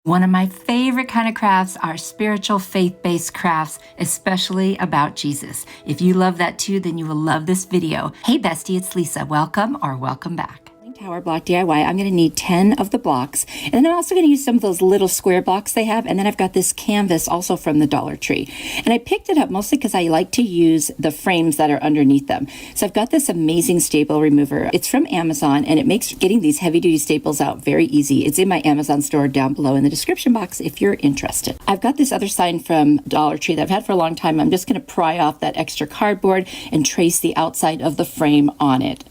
One of my favorite kind of crafts are spiritual, faith-based crafts, especially about Jesus. If you love that too, then you will love this video. Hey Bestie, it's Lisa. Welcome or welcome back. Tower block DIY. I'm going to need 10 of the blocks, and then I'm also going to use some of those little square blocks they have, and then I've got this canvas also from the Dollar Tree, and I picked it up mostly because I like to use the frames that are underneath them. So I've got this amazing staple remover. It's from Amazon, and it makes getting these heavy-duty staples out very easy. It's in my Amazon store down below in the description box if you're interested. I've got this other sign from Dollar Tree that I've had for a long time. I'm just going to pry off that extra cardboard and trace the outside of the frame on it.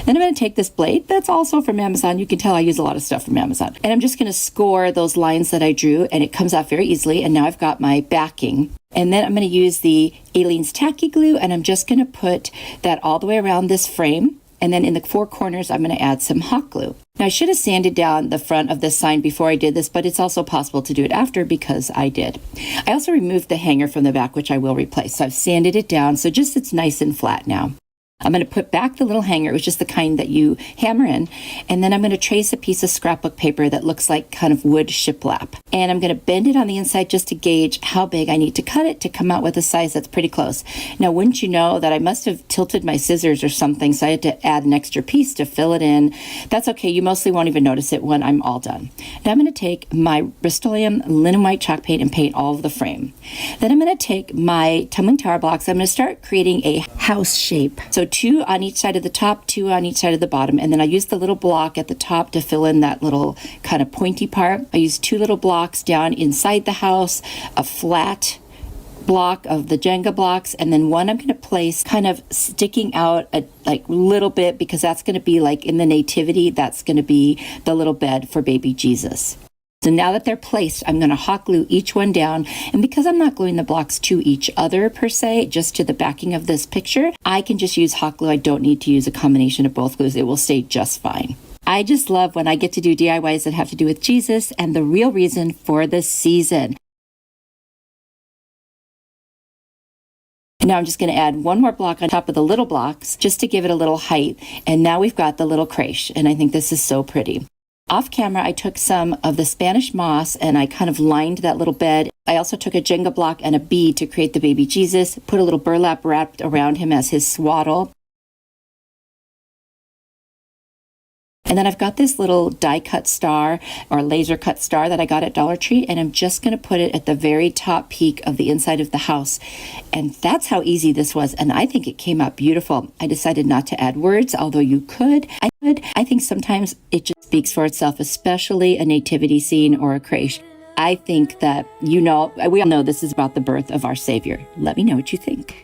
Then I'm going to take this blade that's also from Amazon. You can tell I use a lot of stuff from Amazon. And I'm just going to score those lines that I drew, and it comes off very easily. And now I've got my backing. And then I'm going to use the Aleene's tacky glue, and I'm just going to put that all the way around this frame. And then in the four corners, I'm going to add some hot glue. Now, I should have sanded down the front of this sign before I did this, but it's also possible to do it after because I did. I also removed the hanger from the back, which I will replace. So I've sanded it down, so just it's nice and flat now. I'm going to put back the little hanger, which is the kind that you hammer in, and then I'm going to trace a piece of scrapbook paper that looks like kind of wood shiplap. And I'm going to bend it on the inside just to gauge how big I need to cut it to come out with a size that's pretty close. Now, wouldn't you know that I must have tilted my scissors or something, so I had to add an extra piece to fill it in. That's okay. You mostly won't even notice it when I'm all done. Now I'm going to take my Rust-Oleum linen white chalk paint and paint all of the frame. Then I'm going to take my tumbling tower blocks. I'm going to start creating a house shape. So 2 on each side of the top, 2 on each side of the bottom, and then I use the little block at the top to fill in that little kind of pointy part. I use 2 little blocks down inside the house, a flat block of the Jenga blocks, and then one I'm going to place kind of sticking out a little bit, because that's going to be like in the nativity, that's going to be the little bed for baby Jesus. So now that they're placed, I'm going to hot glue each one down. And because I'm not gluing the blocks to each other per se, just to the backing of this picture, I can just use hot glue. I don't need to use a combination of both glues. It will stay just fine. I just love when I get to do DIYs that have to do with Jesus and the real reason for the season. And now I'm just going to add one more block on top of the little blocks just to give it a little height. And now we've got the little creche. And I think this is so pretty. Off camera, I took some of the Spanish moss and I kind of lined that little bed. I also took a Jenga block and a bead to create the baby Jesus, put a little burlap wrapped around him as his swaddle. And then I've got this little die cut star or laser cut star that I got at Dollar Tree, and I'm just going to put it at the very top peak of the inside of the house. And that's how easy this was, and I think it came out beautiful. I decided not to add words, although you could. I think sometimes it just speaks for itself, especially a nativity scene or a creche. I think that, we all know this is about the birth of our Savior. Let me know what you think.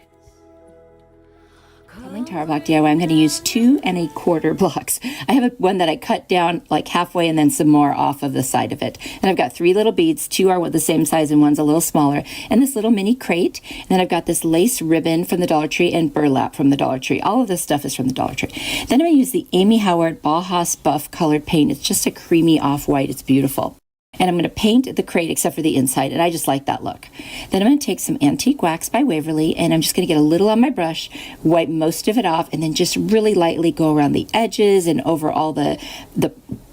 Tower block DIY, I'm going to use 2 1/4 blocks. I have one that I cut down like halfway and then some more off of the side of it. And I've got 3 little beads. 2 are the same size and one's a little smaller. And this little mini crate. And then I've got this lace ribbon from the Dollar Tree and burlap from the Dollar Tree. All of this stuff is from the Dollar Tree. Then I'm going to use the Amy Howard Bauhaus Buff colored paint. It's just a creamy off-white. It's beautiful. And I'm going to paint the crate except for the inside, and I just like that look. Then I'm going to take some antique wax by Waverly, and I'm just going to get a little on my brush, wipe most of it off, and then just really lightly go around the edges and over all the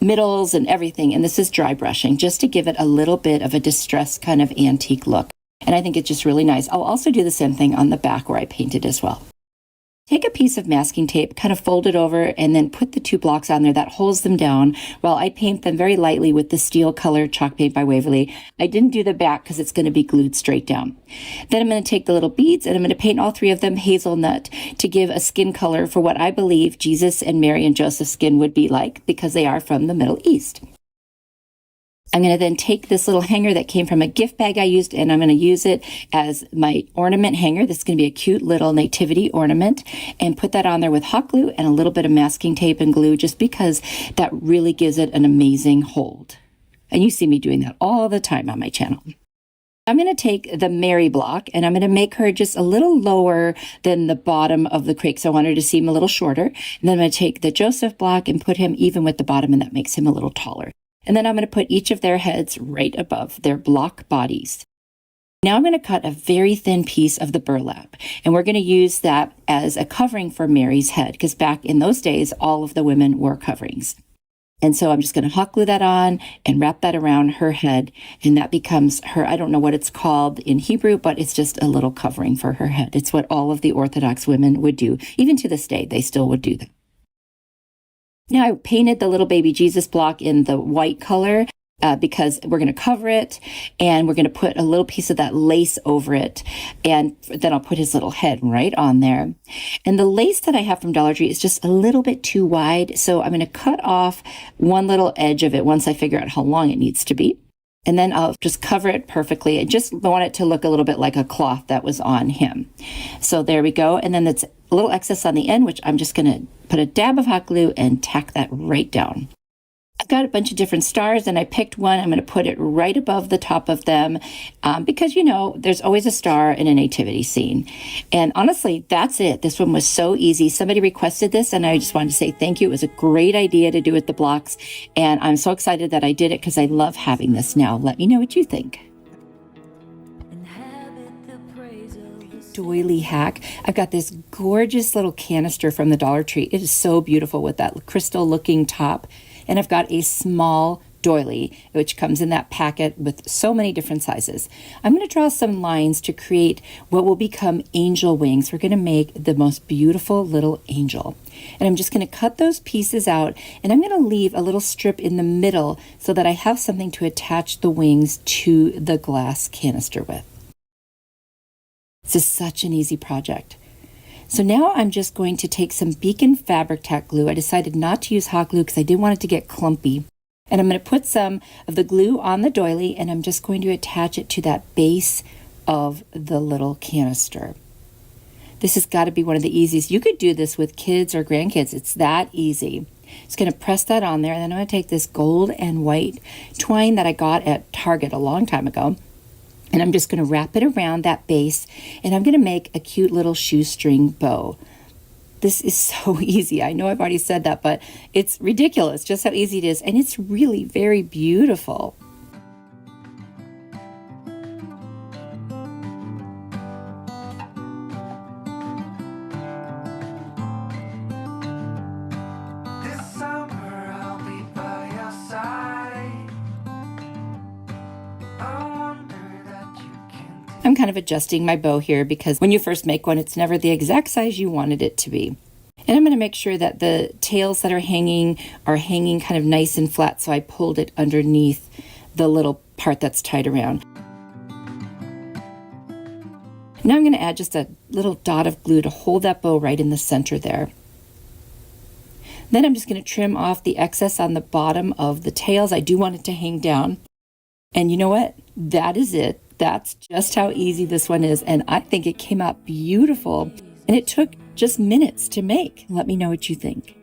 middles and everything. And this is dry brushing, just to give it a little bit of a distressed kind of antique look. And I think it's just really nice. I'll also do the same thing on the back where I painted as well. Take a piece of masking tape, kind of fold it over, and then put the 2 blocks on there that holds them down while I paint them very lightly with the steel colored chalk paint by Waverly. I didn't do the back because it's going to be glued straight down. Then I'm going to take the little beads and I'm going to paint all 3 of them hazelnut to give a skin color for what I believe Jesus and Mary and Joseph's skin would be like, because they are from the Middle East. I'm going to then take this little hanger that came from a gift bag I used, and I'm going to use it as my ornament hanger. This is going to be a cute little nativity ornament, and put that on there with hot glue and a little bit of masking tape and glue, just because that really gives it an amazing hold. And you see me doing that all the time on my channel. I'm going to take the Mary block and I'm going to make her just a little lower than the bottom of the crate, so I want her to seem a little shorter. And then I'm going to take the Joseph block and put him even with the bottom, and that makes him a little taller. And then I'm going to put each of their heads right above their block bodies. Now I'm going to cut a very thin piece of the burlap, and we're going to use that as a covering for Mary's head, because back in those days, all of the women wore coverings. And so I'm just going to hot glue that on and wrap that around her head. And that becomes her, I don't know what it's called in Hebrew, but it's just a little covering for her head. It's what all of the Orthodox women would do. Even to this day, they still would do that. Now I painted the little baby Jesus block in the white color because we're going to cover it, and we're going to put a little piece of that lace over it, and then I'll put his little head right on there. And the lace that I have from Dollar Tree is just a little bit too wide, so I'm going to cut off one little edge of it once I figure out how long it needs to be. And then I'll just cover it perfectly. I just want it to look a little bit like a cloth that was on him. So there we go. And then it's a little excess on the end, which I'm just going to put a dab of hot glue and tack that right down. I've got a bunch of different stars, and I picked one. I'm going to put it right above the top of them because, you know, there's always a star in a nativity scene. And honestly, that's it. This one was so easy. Somebody requested this, and I just wanted to say thank you. It was a great idea to do with the blocks, and I'm so excited that I did it because I love having this now. Let me know what you think. Doily hack. I've got this gorgeous little canister from the Dollar Tree. It is so beautiful with that crystal looking top. And I've got a small doily, which comes in that packet with so many different sizes. I'm going to draw some lines to create what will become angel wings. We're going to make the most beautiful little angel. And I'm just going to cut those pieces out, and I'm going to leave a little strip in the middle so that I have something to attach the wings to the glass canister with. This is such an easy project. So now I'm just going to take some Beacon Fabric Tack glue. I decided not to use hot glue because I didn't want it to get clumpy. And I'm going to put some of the glue on the doily, and I'm just going to attach it to that base of the little canister. This has got to be one of the easiest. You could do this with kids or grandkids. It's that easy. Just going to press that on there, and then I'm going to take this gold and white twine that I got at Target a long time ago. And I'm just going to wrap it around that base, and I'm going to make a cute little shoestring bow. This is so easy. I know I've already said that, but it's ridiculous just how easy it is, and it's really very beautiful. I'm kind of adjusting my bow here because when you first make one, it's never the exact size you wanted it to be. And I'm going to make sure that the tails that are hanging kind of nice and flat, so I pulled it underneath the little part that's tied around. Now I'm going to add just a little dot of glue to hold that bow right in the center there. Then I'm just going to trim off the excess on the bottom of the tails. I do want it to hang down. And you know what? That is it. That's just how easy this one is, and I think it came out beautiful, and it took just minutes to make. Let me know what you think.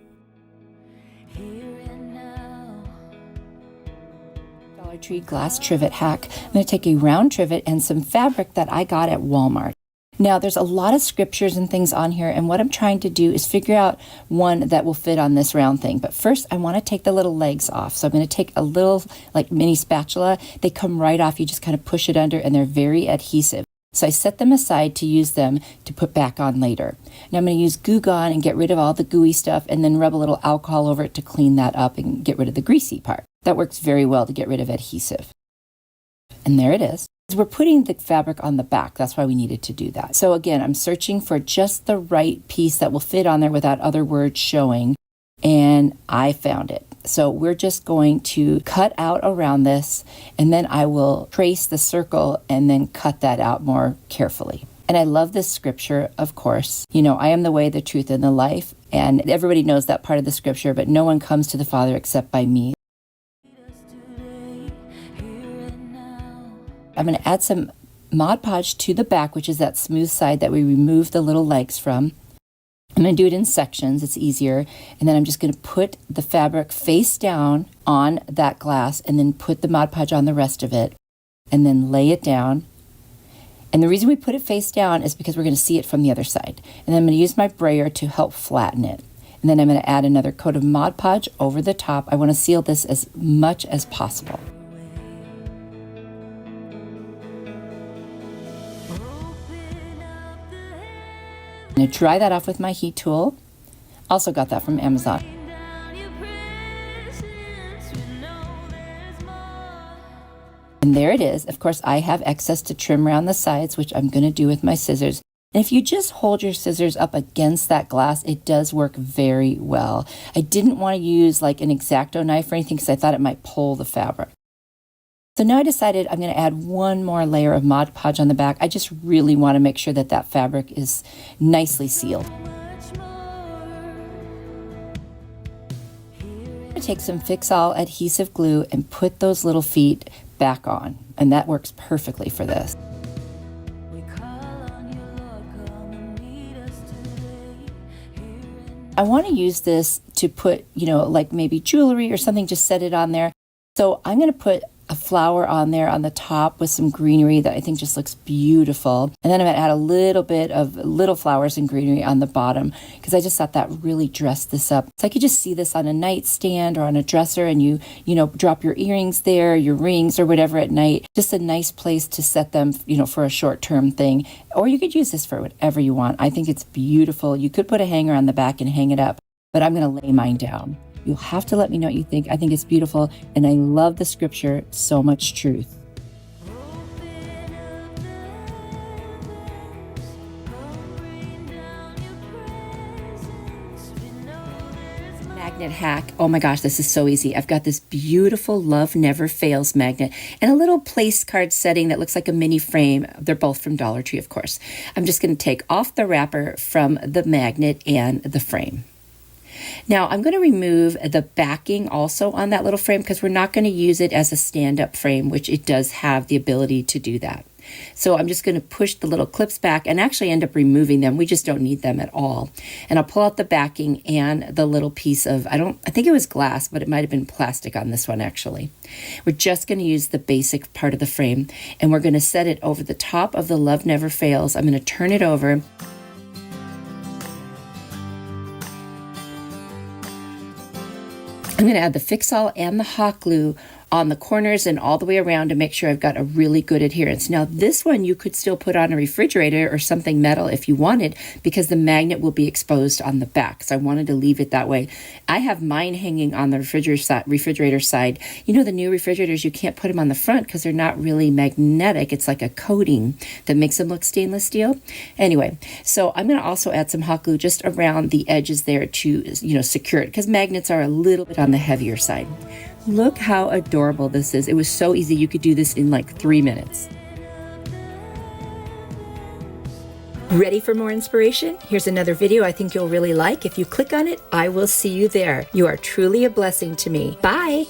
Dollar Tree glass trivet hack. I'm going to take a round trivet and some fabric that I got at Walmart. Now, there's a lot of scriptures and things on here, and what I'm trying to do is figure out one that will fit on this round thing. But first, I want to take the little legs off. So I'm going to take a little, like, mini spatula. They come right off. You just kind of push it under, and they're very adhesive. So I set them aside to use them to put back on later. Now I'm going to use Goo Gone and get rid of all the gooey stuff, and then rub a little alcohol over it to clean that up and get rid of the greasy part. That works very well to get rid of adhesive. And there it is. We're putting the fabric on the back. That's why we needed to do that. So again, I'm searching for just the right piece that will fit on there without other words showing, and I found it. So we're just going to cut out around this, and then I will trace the circle and then cut that out more carefully. And I love this scripture, of course. You know, I am the way, the truth, and the life. And everybody knows that part of the scripture, but no one comes to the Father except by me. I'm going to add some Mod Podge to the back, which is that smooth side that we removed the little legs from. I'm going to do it in sections. It's easier. And then I'm just going to put the fabric face down on that glass and then put the Mod Podge on the rest of it and then lay it down. And the reason we put it face down is because we're going to see it from the other side. And then I'm going to use my brayer to help flatten it. And then I'm going to add another coat of Mod Podge over the top. I want to seal this as much as possible. I'm going to dry that off with my heat tool. Also got that from Amazon. And there it is. Of course, I have excess to trim around the sides, which I'm going to do with my scissors. And if you just hold your scissors up against that glass, it does work very well. I didn't want to use like an X-Acto knife or anything because I thought it might pull the fabric. So now I decided I'm going to add one more layer of Mod Podge on the back. I just really want to make sure that that fabric is nicely sealed. I'm going to take some Fix All adhesive glue and put those little feet back on. And that works perfectly for this. I want to use this to put, like maybe jewelry or something, just set it on there. So I'm going to put a flower on there on the top with some greenery that I think just looks beautiful. And then I'm going to add a little bit of little flowers and greenery on the bottom because I just thought that really dressed this up. So I could just see this on a nightstand or on a dresser, and you drop your earrings there, your rings or whatever at night. Just a nice place to set them, for a short-term thing. Or you could use this for whatever you want. I think it's beautiful. You could put a hanger on the back and hang it up, but I'm going to lay mine down. You'll have to let me know what you think. I think it's beautiful, and I love the scripture, so much truth. Magnet hack. Oh my gosh, this is so easy. I've got this beautiful Love Never Fails magnet and a little place card setting that looks like a mini frame. They're both from Dollar Tree, of course. I'm just going to take off the wrapper from the magnet and the frame. Now I'm going to remove the backing also on that little frame because we're not going to use it as a stand-up frame, which it does have the ability to do that. So I'm just going to push the little clips back and actually end up removing them. We just don't need them at all. And I'll pull out the backing and the little piece of, I think it was glass, but it might have been plastic on this one actually. We're just going to use the basic part of the frame, and we're going to set it over the top of the Love Never Fails. I'm going to turn it over. I'm going to add the Fix All and the hot glue on the corners and all the way around to make sure I've got a really good adherence. Now this one you could still put on a refrigerator or something metal if you wanted, because the magnet will be exposed on the back. So I wanted to leave it that way. I have mine hanging on the refrigerator side. The new refrigerators, you can't put them on the front because they're not really magnetic. It's like a coating that makes them look stainless steel. Anyway, so I'm going to also add some hot glue just around the edges there to, secure it, because magnets are a little bit on the heavier side. Look how adorable this is. It was so easy. You could do this in like 3 minutes. Ready for more inspiration? Here's another video I think you'll really like. If you click on it, I will see you there. You are truly a blessing to me. Bye.